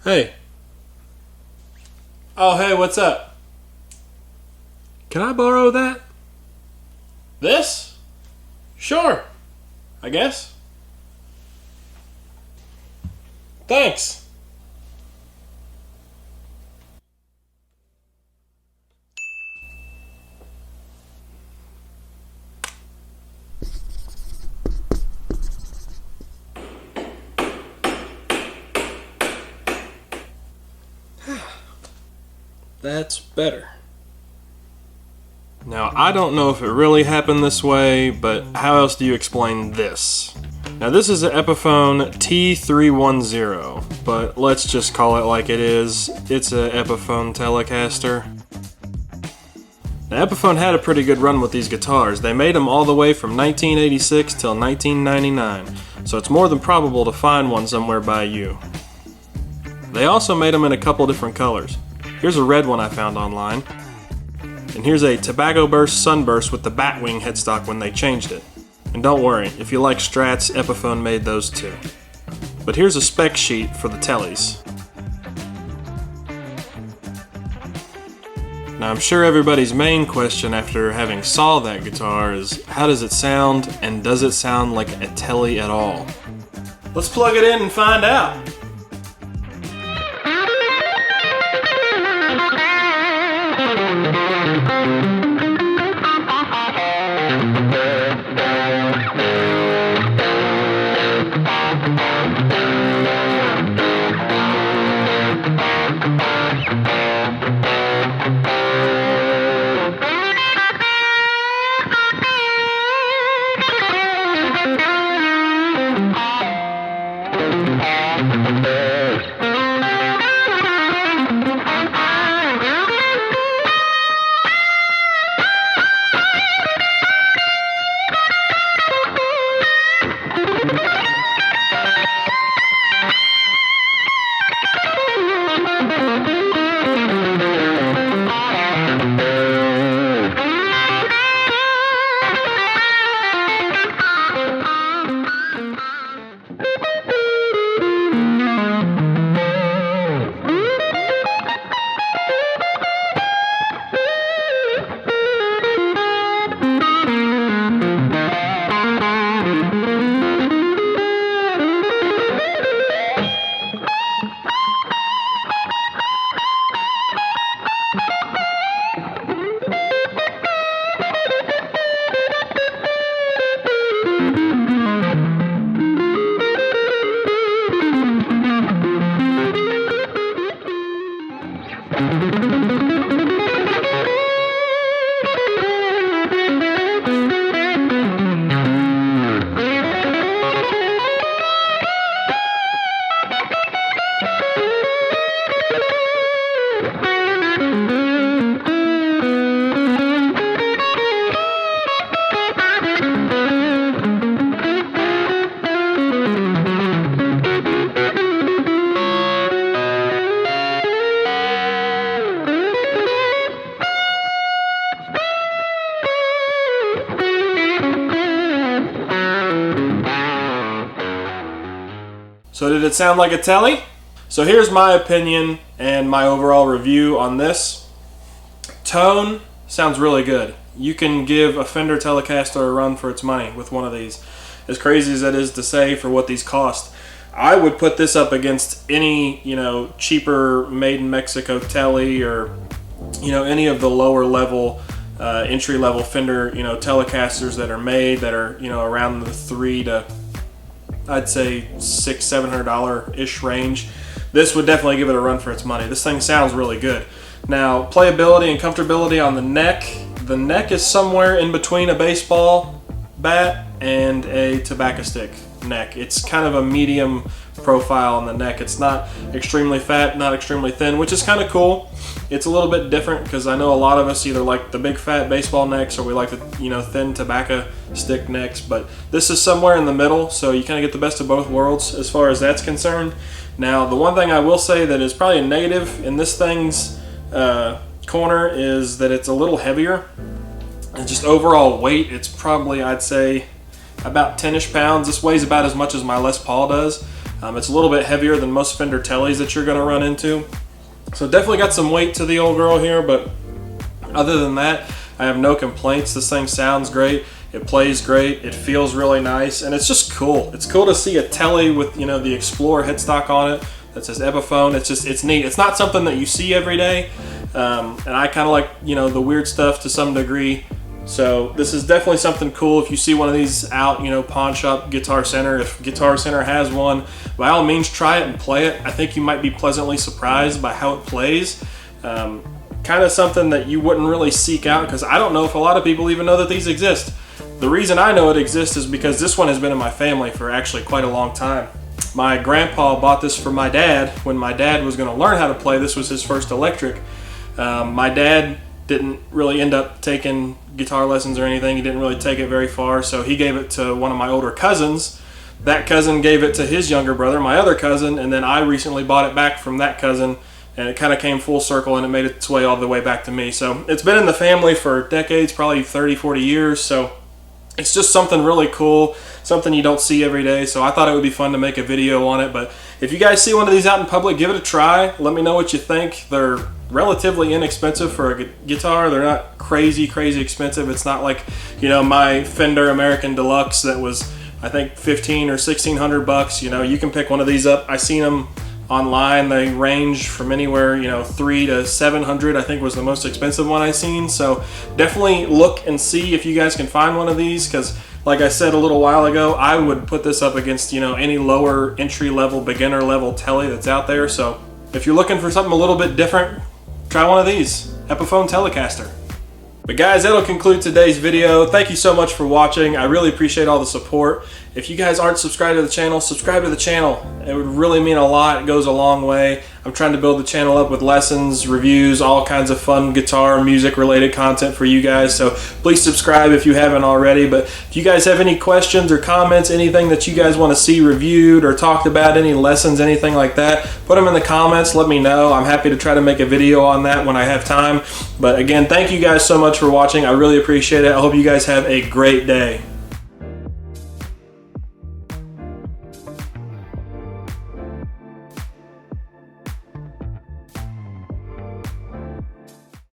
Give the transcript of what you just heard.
Hey. Oh, hey, what's up? Can I borrow that? This? Sure. I guess. Thanks. That's better. Now, I don't know if it really happened this way, but how else do you explain this? Now, this is an Epiphone T310, but let's just call it like it is. It's an Epiphone Telecaster. Now, Epiphone had a pretty good run with these guitars. They made them all the way from 1986 till 1999, so it's more than probable to find one somewhere by you. They also made them in a couple different colors. Here's a red one I found online. And here's a Tobacco Burst Sunburst with the Batwing headstock when they changed it. And don't worry, if you like Strats, Epiphone made those too. But here's a spec sheet for the Teles. Now I'm sure everybody's main question after having saw that guitar is, how does it sound, and does it sound like a Tele at all? Let's plug it in and find out. So did it sound like a Tele? So here's my opinion and my overall review on this. Tone sounds really good. You can give a Fender Telecaster a run for its money with one of these. As crazy as that is to say for what these cost, I would put this up against any, cheaper made in Mexico Tele, or any of the lower level entry level Fender Telecasters that are made that are around the $300 to I'd say $600-700 ish range. This would definitely give it a run for its money. This thing sounds really good. Now, playability and comfortability on the neck. The neck is somewhere in between a baseball bat and a tobacco stick neck. It's kind of a medium profile on the neck. It's not extremely fat, not extremely thin, which is kind of cool. It's a little bit different because I know a lot of us either like the big fat baseball necks or we like the, you know, thin tobacco stick necks, but this is somewhere in the middle, so you kind of get the best of both worlds as far as that's concerned. Now, the one thing I will say that is probably a negative in this thing's corner is that it's a little heavier. And just overall weight, it's probably, I'd say, about 10-ish pounds. This weighs about as much as my Les Paul does. It's a little bit heavier than most Fender Teles that you're going to run into. So definitely got some weight to the old girl here, but other than that, I have no complaints. This thing sounds great. It plays great. It feels really nice, and it's just cool. It's cool to see a Tele with, you know, the Explorer headstock on it that says Epiphone. It's neat. It's not something that you see every day, and I kind of like, you know, the weird stuff to some degree. So this is definitely something cool. If you see one of these out, you know, pawn shop, Guitar Center, if Guitar Center has one, by all means try it and play it. I think you might be pleasantly surprised by how it plays. Kind of something that you wouldn't really seek out, because I don't know if a lot of people even know that these exist. The reason I know it exists is because this one has been in my family for actually quite a long time. My grandpa bought this for my dad when my dad was going to learn how to play. This was his first electric. My dad didn't really end up taking guitar lessons or anything. He didn't really take it very far, so he gave it to one of my older cousins. That cousin gave it to his younger brother, my other cousin, and then I recently bought it back from that cousin, and it kind of came full circle and it made its way all the way back to me. So it's been in the family for decades, probably 30, 40 years, so it's just something really cool, something you don't see every day, so I thought it would be fun to make a video on it. But if you guys see one of these out in public, give it a try. Let me know what you think. They're relatively inexpensive for a guitar. They're not crazy expensive. It's not like, you know, my Fender American Deluxe that was, I think, $1,500 or $1,600. You know, you can pick one of these up. I seen them online. They range from anywhere, you know, $300 to $700, I think was the most expensive one I seen. So definitely look and see if you guys can find one of these, because like I said a little while ago, I would put this up against, you know, any lower entry level, beginner level Tele that's out there. So if you're looking for something a little bit different, try one of these, Epiphone Telecaster. But guys, that'll conclude today's video. Thank you so much for watching. I really appreciate all the support. If you guys aren't subscribed to the channel, subscribe to the channel. It would really mean a lot. It goes a long way. I'm trying to build the channel up with lessons, reviews, all kinds of fun guitar, music related content for you guys. So please subscribe if you haven't already. But if you guys have any questions or comments, anything that you guys want to see reviewed or talked about, any lessons, anything like that, put them in the comments. Let me know. I'm happy to try to make a video on that when I have time. But again, thank you guys so much for watching. I really appreciate it. I hope you guys have a great day.